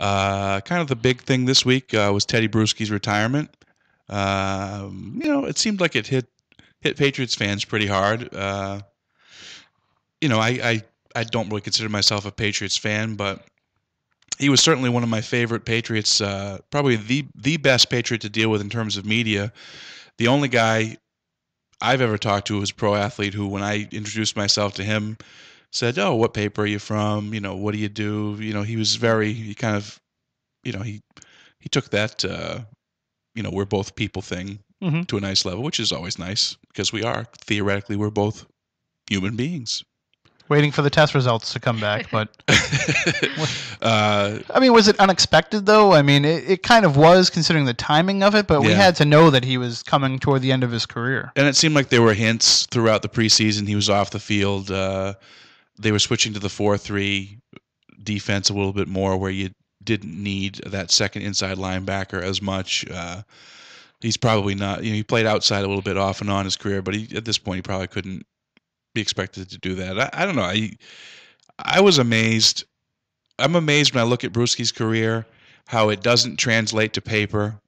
Kind of the big thing this week was Tedy Bruschi's retirement. It seemed like it hit Patriots fans pretty hard. I don't really consider myself a Patriots fan, but he was certainly one of my favorite Patriots, probably the best Patriot to deal with in terms of media. The only guy I've ever talked to was a pro athlete who, when I introduced myself to him, said, "Oh, what paper are you from? What do you do?" He was he took that, we're both people thing to a nice level, which is always nice because theoretically, we're both human beings. Waiting for the test results to come back, but was it unexpected though? It kind of was considering the timing of it, but we had to know that he was coming toward the end of his career. And it seemed like there were hints throughout the preseason he was off the field. They were switching to the 4-3 defense a little bit more, where you didn't need that second inside linebacker as much. He's probably not. He played outside a little bit off and on his career, but at this point he probably couldn't be expected to do that. I don't know. I was amazed. I'm amazed when I look at Bruschi's career, how it doesn't translate to paper,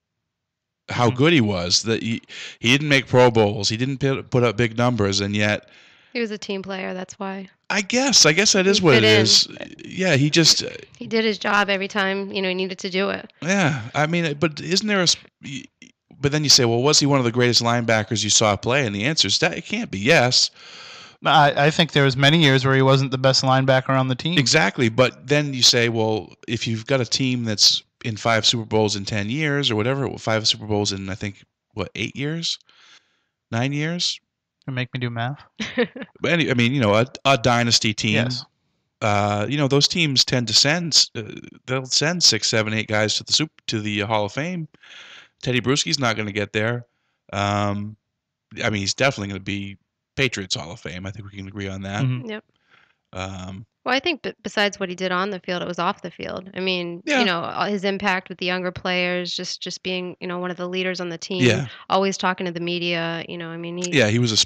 how good he was. That he didn't make Pro Bowls, he didn't put up big numbers, and yet he was a team player. That's why. I guess that is what it is. Yeah, he did his job every time he needed to do it. Yeah, but isn't there But then you say, well, was he one of the greatest linebackers you saw play? And the answer is that it can't be yes. I think there was many years where he wasn't the best linebacker on the team. Exactly, but then you say, well, if you've got a team that's in 5 Super Bowls in 10 years or whatever, 5 Super Bowls in, I think, 8 years? 9 years? Make me do math. But a dynasty team. Yes. Those teams tend to send they'll send 6, 7, 8 guys to the Hall of Fame. Tedy Bruschi's not going to get there. He's definitely going to be Patriots Hall of Fame. I think we can agree on that. Mm-hmm. Yep. Well, I think besides what he did on the field, it was off the field. His impact with the younger players, just being, one of the leaders on the team, always talking to the media. He was.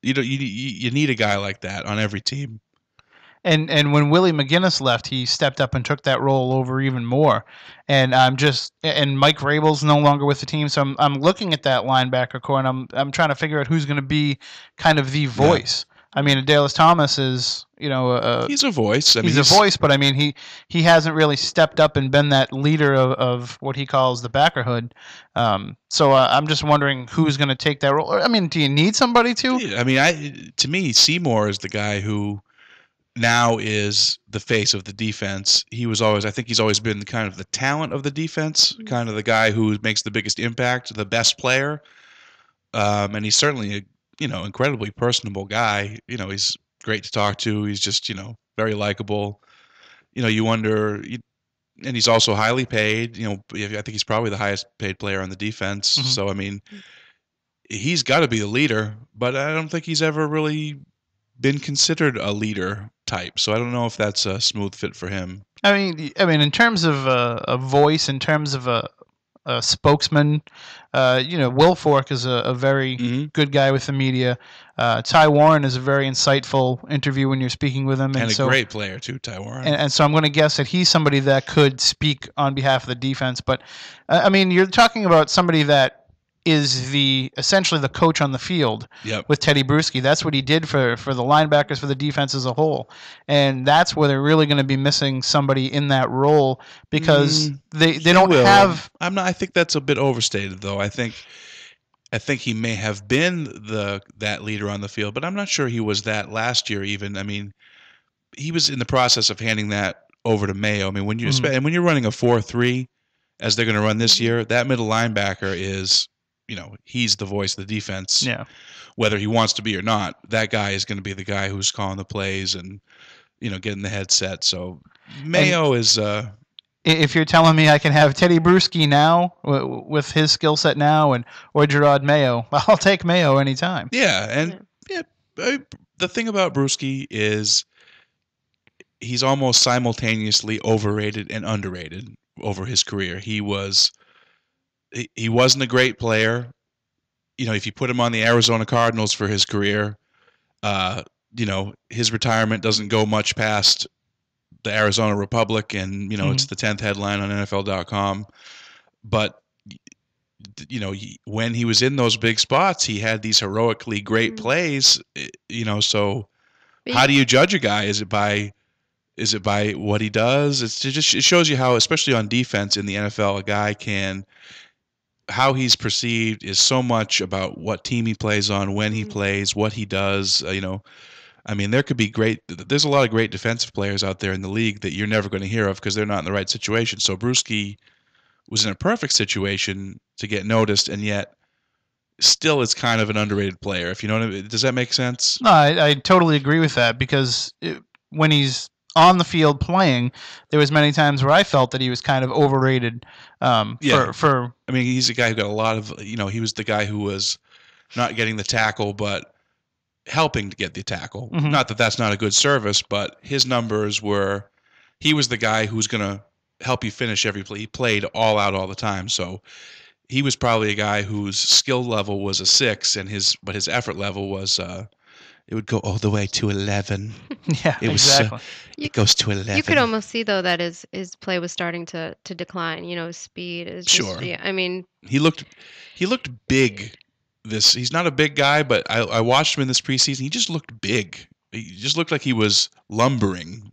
You need a guy like that on every team. And when Willie McGinnis left, he stepped up and took that role over even more. And Mike Vrabel's no longer with the team, so I'm looking at that linebacker core, and I'm trying to figure out who's going to be kind of the voice. Dallas Thomas is, he's a voice. He's a voice, but he hasn't really stepped up and been that leader of what he calls the backerhood. So I'm just wondering who's going to take that role. Do you need somebody to? To me, Seymour is the guy who now is the face of the defense. I think he's always been kind of the talent of the defense, kind of the guy who makes the biggest impact, the best player. And he's certainly incredibly personable guy. He's great to talk to. He's just, very likable. You wonder, and he's also highly paid. I think he's probably the highest paid player on the defense. Mm-hmm. So, he's got to be the leader, but I don't think he's ever really been considered a leader type. So I don't know if that's a smooth fit for him. In terms of a voice, in terms of a spokesman, Will Fork is a very good guy with the media. Ty Warren is a very insightful interview when you're speaking with him. And a great player too, Ty Warren. And so I'm going to guess that he's somebody that could speak on behalf of the defense. But, you're talking about somebody that is essentially the coach on the field with Tedy Bruschi. That's what he did for the linebackers, for the defense as a whole. And that's where they're really going to be missing somebody in that role because they don't have... I think that's a bit overstated, though. I think he may have been that leader on the field, but I'm not sure he was that last year even. He was in the process of handing that over to Mayo. When you're running a 4-3, as they're going to run this year, that middle linebacker is... he's the voice of the defense. Yeah. Whether he wants to be or not, that guy is going to be the guy who's calling the plays and, getting the headset. So Mayo is. If you're telling me I can have Tedy Bruschi now with his skill set now, or Gerard Mayo, I'll take Mayo anytime. Yeah, and the thing about Bruschi is he's almost simultaneously overrated and underrated over his career. He wasn't a great player. If you put him on the Arizona Cardinals for his career, his retirement doesn't go much past the Arizona Republic, and it's the 10th headline on NFL.com. But when he was in those big spots, he had these heroically great plays. So how do you judge a guy? Is it by what he does? It shows you how, especially on defense in the NFL, a guy how he's perceived is so much about what team he plays on, when he plays, what he does. There could be there's a lot of great defensive players out there in the league that you're never going to hear of because they're not in the right situation. So Bruschi was in a perfect situation to get noticed, and yet still is kind of an underrated player. If you know what I mean. Does that make sense? No, I totally agree with that because when he's on the field playing, there was many times where I felt that he was kind of overrated. He's a guy who got a lot of, he was the guy who was not getting the tackle, but helping to get the tackle. Mm-hmm. Not that that's not a good service, but his numbers he was the guy who's going to help you finish every play. He played all out all the time. So he was probably a guy whose skill level was a 6 but his effort level was, it would go all the way to 11. Yeah, exactly. It goes to 11. You could almost see though that his play was starting to decline. His speed is just, sure. Yeah, he looked big. He's not a big guy, but I watched him in this preseason. He just looked big. He just looked like he was lumbering.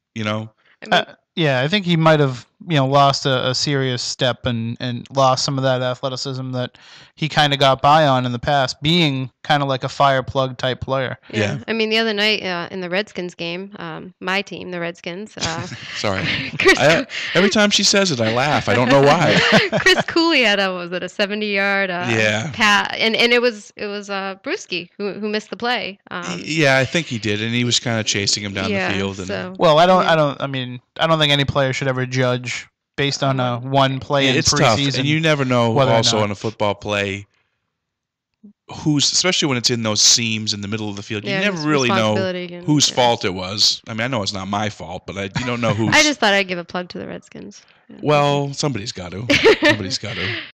I think he might have lost a serious step and lost some of that athleticism that he kind of got by on in the past, being kind of like a fire plug type player. Yeah. The other night in the Redskins game, my team, the Redskins. Sorry. Every time she says it, I laugh. I don't know why. Chris Cooley had a 70-yard pat, and it was Bruschi who missed the play. I think he did, and he was kind of chasing him down the field. Well, I don't think any player should ever judge based on one play in preseason. Tough, and you never know. Also, on a football play, especially when it's in those seams in the middle of the field, you never really know whose fault it was. I know it's not my fault, but you don't know who. I just thought I'd give a plug to the Redskins. Well, somebody's got to. Somebody's got to.